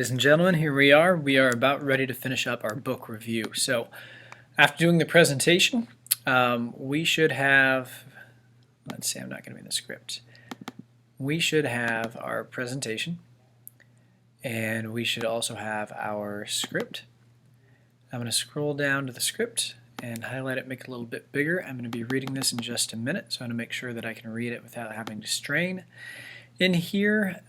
Ladies and gentlemen, here we are. We are about ready to finish up our book review. So, after doing the presentation, we should have, let's see, I'm not going to be in the script. We should have our presentation, and we should also have our script. I'm going to scroll down to the script and highlight it, make it a little bit bigger. I'm going to be reading this in just a minute, so I'm going to make sure that I can read it without having to strain. In here,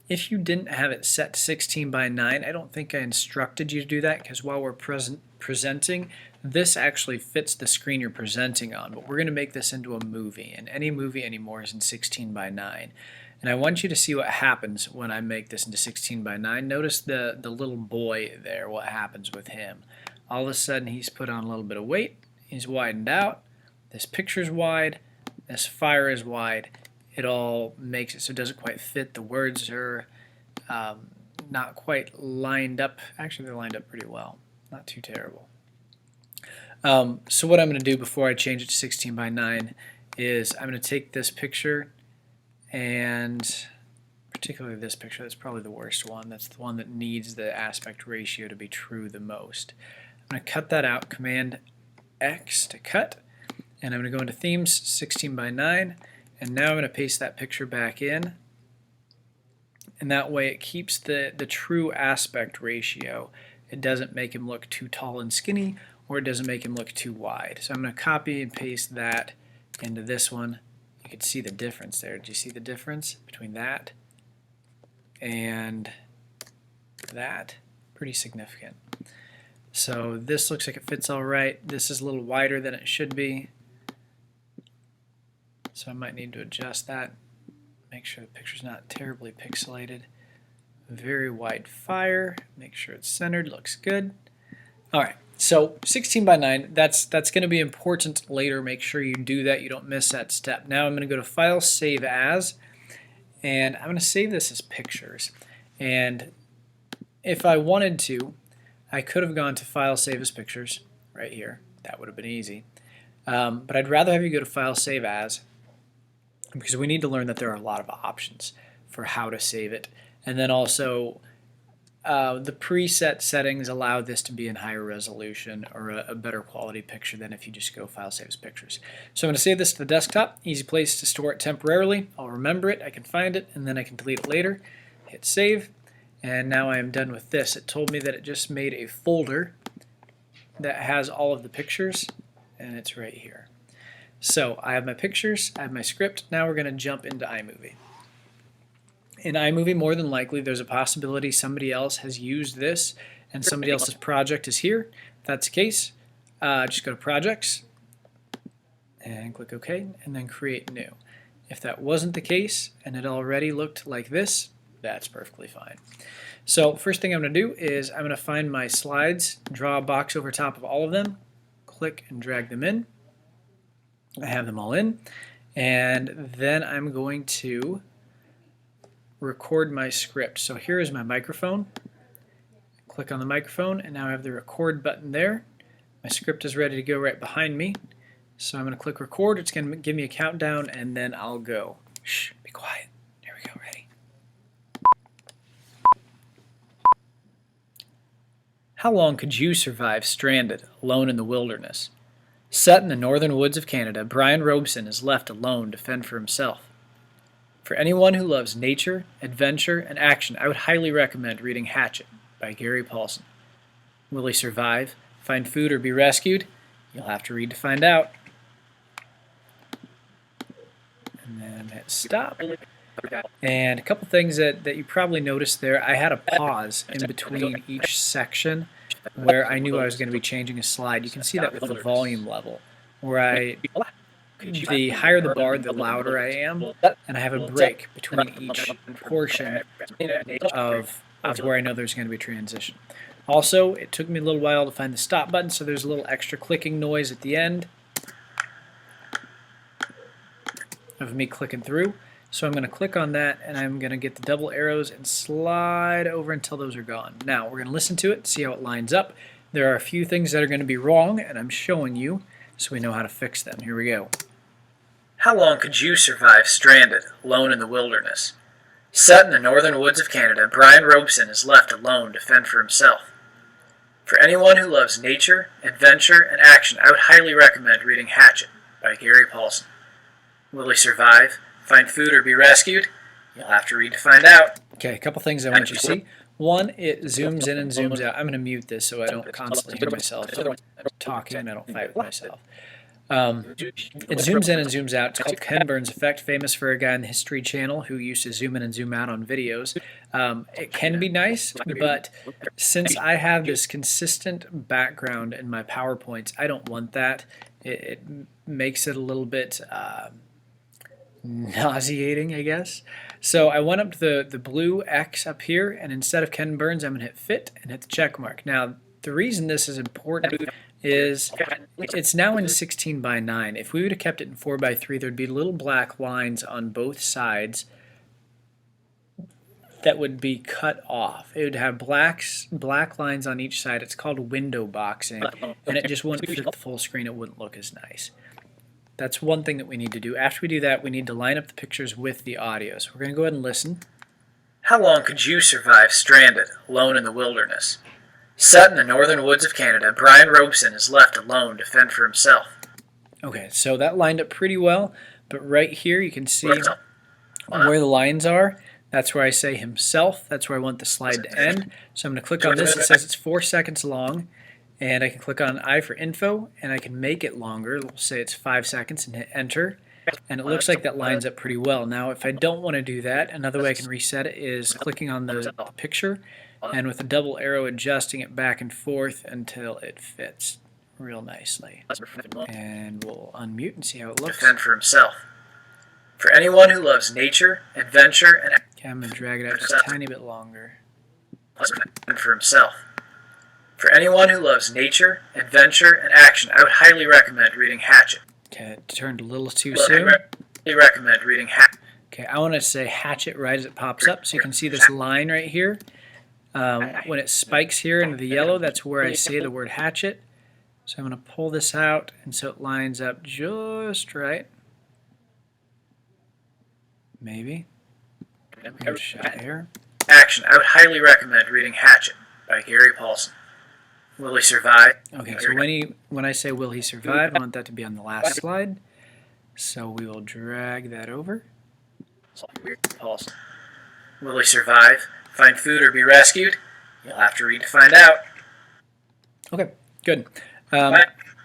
if you didn't have it set to 16 by 9, I don't think I instructed you to do that because while we're presenting, this actually fits the screen you're presenting on. But we're going to make this into a movie, and any movie anymore is in 16 by 9. And I want you to see what happens when I make this into 16 by 9. Notice the little boy there, what happens with him. All of a sudden he's put on a little bit of weight, he's widened out, this picture's wide, this fire is wide. It all makes it so it doesn't quite fit. The words are not quite lined up. Actually, they're lined up pretty well. Not too terrible. So what I'm going to do before I change it to 16 by 9 is I'm going to take this picture, and particularly this picture, that's probably the worst one. That's the one that needs the aspect ratio to be true the most. I'm going to cut that out, Command X to cut, and I'm going to go into Themes, 16 by 9. And now I'm going to paste that picture back in, and that way it keeps the true aspect ratio. It doesn't make him look too tall and skinny, or it doesn't make him look too wide. So I'm going to copy and paste that into this one. You can see the difference there. Did you see the difference between that and that? Pretty significant. So this looks like it fits all right. This is a little wider than it should be. So I might need to adjust that, make sure the picture's not terribly pixelated. Very wide fire, make sure it's centered, looks good. Alright, so 16 by 9, that's going to be important later. Make sure you do that, you don't miss that step. Now I'm going to go to File, Save As, and I'm going to save this as pictures. And if I wanted to, I could have gone to File, Save as Pictures, right here. That would have been easy. But I'd rather have you go to File, Save As, because we need to learn that there are a lot of options for how to save it. And then also the preset settings allow this to be in higher resolution or a better quality picture than if you just go File, Save as Pictures. So I'm going to save this to the desktop. Easy place to store it temporarily. I'll remember it, I can find it, and then I can delete it later. Hit Save, and now I am done with this. It told me that it just made a folder that has all of the pictures, and it's right here. So I have my pictures, I have my script. Now we're going to jump into iMovie. In iMovie, more than likely, there's a possibility somebody else has used this and somebody else's project is here. If that's the case, just go to Projects and click OK, and then Create New. If that wasn't the case and it already looked like this, that's perfectly fine. So first thing I'm going to do is I'm going to find my slides, draw a box over top of all of them, click and drag them in. I have them all in, and then I'm going to record my script. So here is my microphone. Click on the microphone, and now I have the record button there. My script is ready to go right behind me. So I'm going to click record. It's going to give me a countdown, and then I'll go. Shh, be quiet. Here we go, ready? How long could you survive stranded, alone in the wilderness? Set in the northern woods of Canada, Brian Robeson is left alone to fend for himself. For anyone who loves nature, adventure, and action, I would highly recommend reading Hatchet by Gary Paulson. Will he survive, find food, or be rescued? You'll have to read to find out. And then hit stop. And a couple things that you probably noticed there, I had a pause in between each section where I knew I was going to be changing a slide. You can see that with the volume level, where the higher the bar, the louder I am, and I have a break between each portion of where I know there's going to be a transition. Also, it took me a little while to find the stop button, so there's a little extra clicking noise at the end of me clicking through. So I'm going to click on that, and I'm going to get the double arrows and slide over until those are gone. Now we're going to listen to it, see how it lines up. There are a few things that are going to be wrong, and I'm showing you so we know how to fix them. Here we go. How long could you survive stranded, alone in the wilderness? Set in the northern woods of Canada, Brian Robeson is left alone to fend for himself. For anyone who loves nature, adventure, and action, I would highly recommend reading Hatchet by Gary Paulsen. Will he survive, find food, or be rescued? You'll have to read to find out. Okay, a couple things I want you to see. One, it zooms in and zooms out. I'm going to mute this so I don't constantly hear myself talking and I don't fight with myself. It zooms in and zooms out. It's called Ken Burns effect, famous for a guy on the History Channel who used to zoom in and zoom out on videos. It can be nice, but since I have this consistent background in my PowerPoints, I don't want that. It makes it a little bit nauseating, I guess. So I went up to the blue X up here, and instead of Ken Burns, I'm going to hit Fit and hit the check mark. Now, the reason this is important is it's now in 16 by 9. If we would have kept it in 4 by 3, there'd be little black lines on both sides that would be cut off. It would have black lines on each side. It's called window boxing, and it just wouldn't fit the full screen. It wouldn't look as nice. That's one thing that we need to do. After we do that, we need to line up the pictures with the audio. So we're going to go ahead and listen. How long could you survive stranded, alone in the wilderness? Set in the northern woods of Canada, Brian Robeson is left alone to fend for himself. Okay, so that lined up pretty well, but right here you can see where the lines are. That's where I say himself. That's where I want the slide to end. So I'm going to click on this. It says it's 4 seconds long. And I can click on I for info, and I can make it longer. We'll say it's 5 seconds and hit enter. And it looks like that lines up pretty well. Now, if I don't want to do that, another way I can reset it is clicking on the picture, and with a double arrow adjusting it back and forth until it fits real nicely. And we'll unmute and see how it looks. Defend for himself. For anyone who loves nature, adventure, and okay, I'm going to drag it out just a tiny bit longer. Defend for himself. For anyone who loves nature, adventure, and action, I would highly recommend reading Hatchet. Okay, it turned a little too soon. I highly recommend reading Hatchet. Okay, I want to say Hatchet right as it pops up, so you can see this line right here. When it spikes here into the yellow, that's where I say the word Hatchet. So I'm going to pull this out, and so it lines up just right. Maybe. Action. I would highly recommend reading Hatchet by Gary Paulsen. Will he survive? Okay, so when I say will he survive, I want that to be on the last slide. So we will drag that over. Will he survive, find food, or be rescued? You'll have to read to find out. Okay, good.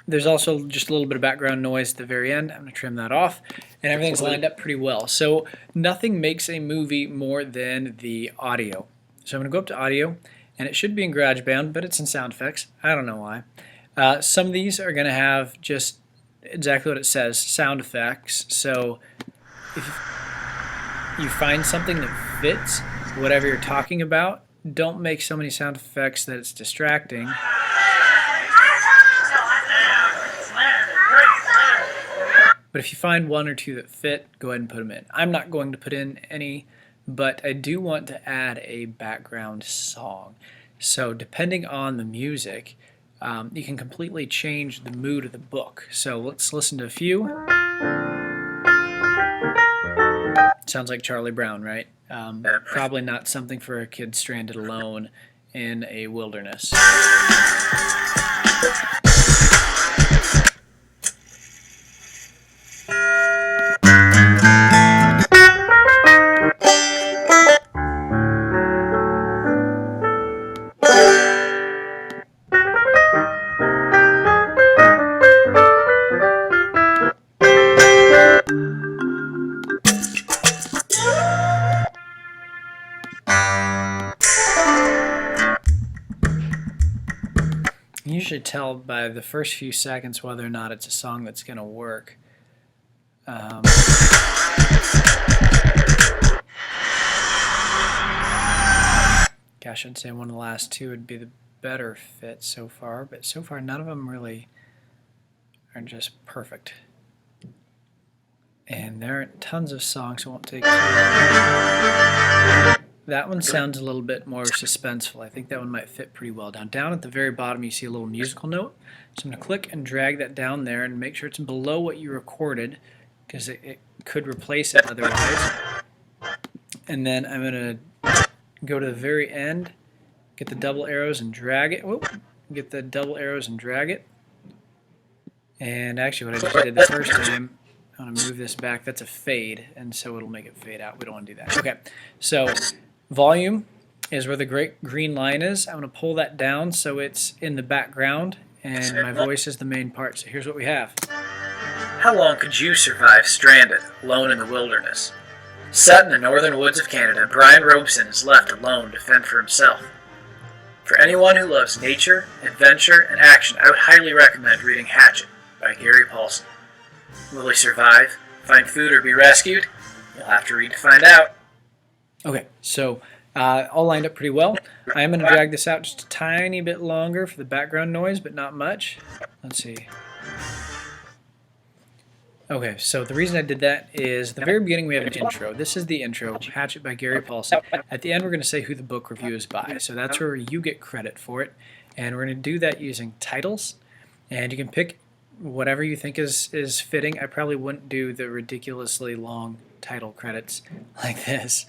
There's also just a little bit of background noise at the very end. I'm going to trim that off. And everything's lined up pretty well. So nothing makes a movie more than the audio. So I'm going to go up to audio. And it should be in GarageBand, but it's in Sound Effects. I don't know why. Some of these are going to have just exactly what it says, sound effects. So if you find something that fits whatever you're talking about, don't make so many sound effects that it's distracting. But if you find one or two that fit, go ahead and put them in. I'm not going to put in any, but I do want to add a background song. So depending on the music, you can completely change the mood of the book. So let's listen to a few. Sounds like Charlie Brown, right? Probably not something for a kid stranded alone in a wilderness. You usually tell by the first few seconds whether or not it's a song that's going to work. Gosh, I'd say one of the last two would be the better fit so far, but so far none of them really are just perfect. And there are tons of songs, so it won't take too long. That one sounds a little bit more suspenseful. I think that one might fit pretty well. Down at the very bottom you see a little musical note. So I'm going to click and drag that down there and make sure it's below what you recorded, because it could replace it otherwise. And then I'm going to go to the very end, get the double arrows and drag it. Whoop, get the double arrows and drag it. And actually what I just did the first time, I'm going to move this back. That's a fade, and so it'll make it fade out. We don't want to do that. Okay, so volume is where the great green line is. I'm going to pull that down so it's in the background, and my voice is the main part. So here's what we have. How long could you survive stranded, alone in the wilderness? Set in the northern woods of Canada, Brian Robeson is left alone to fend for himself. For anyone who loves nature, adventure, and action, I would highly recommend reading Hatchet by Gary Paulsen. Will he survive, find food, or be rescued? You'll have to read to find out. Okay, so all lined up pretty well. I am going to drag this out just a tiny bit longer for the background noise, but not much. Let's see. Okay, so the reason I did that is at the very beginning we have an intro. This is the intro, Hatchet by Gary Paulsen. At the end we're going to say who the book review is by, so that's where you get credit for it. And we're going to do that using titles, and you can pick whatever you think is fitting. I probably wouldn't do the ridiculously long title credits like this.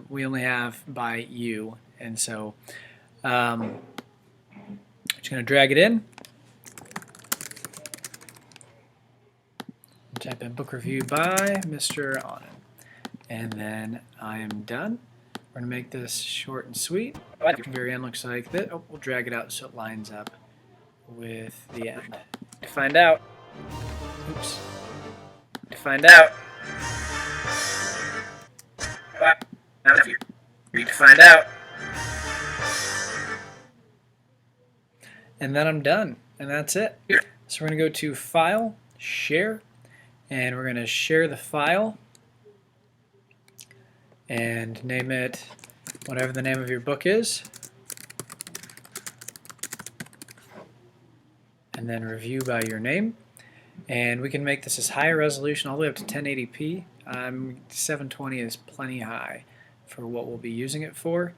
We only have by you, and so I'm just going to drag it in. Type in book review by Mr. Anand, and then I am done. We're going to make this short and sweet. The very end looks like this. Oh, we'll drag it out so it lines up with the end. To find out. Oops. To find out. Read to find out. And then I'm done, and that's it. So we're going to go to File, Share, and we're going to share the file and name it whatever the name of your book is. And then review by your name. And we can make this as high a resolution all the way up to 1080p. 720 is plenty high for what we'll be using it for.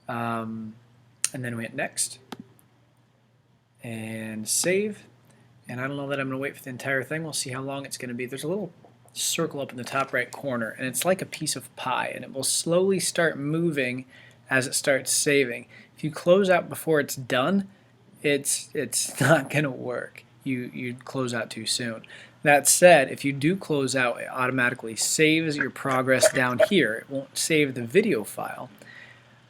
And then we hit next and save. And I don't know that I'm going to wait for the entire thing. We'll see how long it's going to be. There's a little circle up in the top right corner, and it's like a piece of pie, and it will slowly start moving as it starts saving. If you close out before it's done, it's not going to work. You'd close out too soon. That said, if you do close out, it automatically saves your progress down here. It won't save the video file.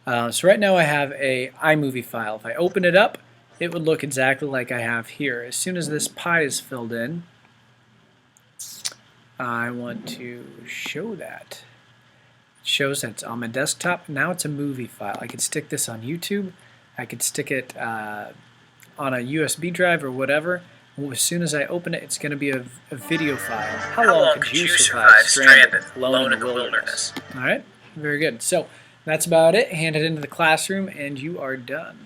So right now I have a iMovie file. If I open it up, it would look exactly like I have here. As soon as this pie is filled in, I want to show that. It shows that it's on my desktop. Now it's a movie file. I could stick this on YouTube. I could stick it on a USB drive or whatever. As soon as I open it, it's going to be a video file. How long could you survive stranded, alone in the wilderness? All right, very good. So that's about it. Hand it into the classroom, and you are done.